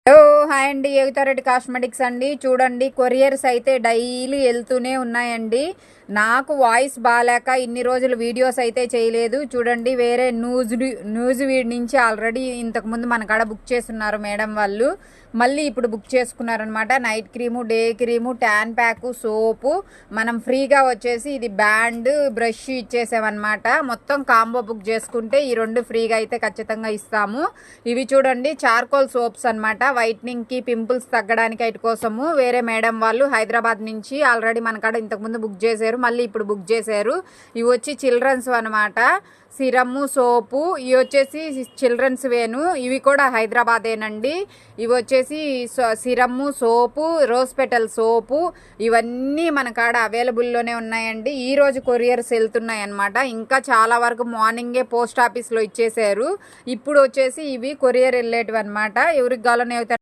Hello hi అండి, యువతారెడ్డి cosmetics అండి. చూడండి, కొరియర్స్ అయితే డైలీ వెళ్తూనే ఉన్నాయండి. నాకు వాయిస్ బాగాలేక ఇన్ని రోజులు వీడియోస్ అయితే చేయలేదు. చూడండి, వేరే న్యూస్ వీడ్ నుంచి ఆల్రెడీ ఇంతకుముందు మన కాడ బుక్ చేస్తున్నారు మేడం వాళ్ళు. మళ్ళీ ఇప్పుడు బుక్ చేసుకున్నారనమాట. Night cream, day cream, tan pack, soap మనం ఫ్రీగా వచ్చేసి ఇది బ్యాండ్, బ్రష్ ఇచ్చేసామన్నమాట. మొత్తం కాంబో బుక్ చేసుకుంటే ఈ రెండు ఫ్రీగా అయితే ఖచ్చితంగా ఇస్తాము. ఇవి చూడండి, చార్కోల్ సోప్స్ అనమాట. వైట్నింగ్కి, పింపుల్స్ తగ్గడానికి వాటి కోసము వేరే మేడం వాళ్ళు హైదరాబాద్ నుంచి ఆల్రెడీ మన కాడ ఇంతకుముందు బుక్ చేశారు, మళ్ళీ ఇప్పుడు బుక్ చేశారు. ఇవి వచ్చి చిల్డ్రన్స్ అనమాట. సిరము, సోపు. ఇవి వచ్చేసి చిల్డ్రన్స్ వేను, ఇవి కూడా హైదరాబాదేనండి. ఇవి వచ్చేసి సిరము, సోపు, రోజ్ పెటల్ సోపు, ఇవన్నీ మన కాడ అవైలబుల్లోనే ఉన్నాయండి. ఈ రోజు కొరియర్స్ వెళ్తున్నాయి అనమాట. ఇంకా చాలా వరకు మార్నింగే పోస్ట్ ఆఫీస్లో ఇచ్చేసారు. ఇప్పుడు వచ్చేసి ఇవి కొరియర్ వెళ్ళేటివి అనమాట. ఎవరికి కావాలని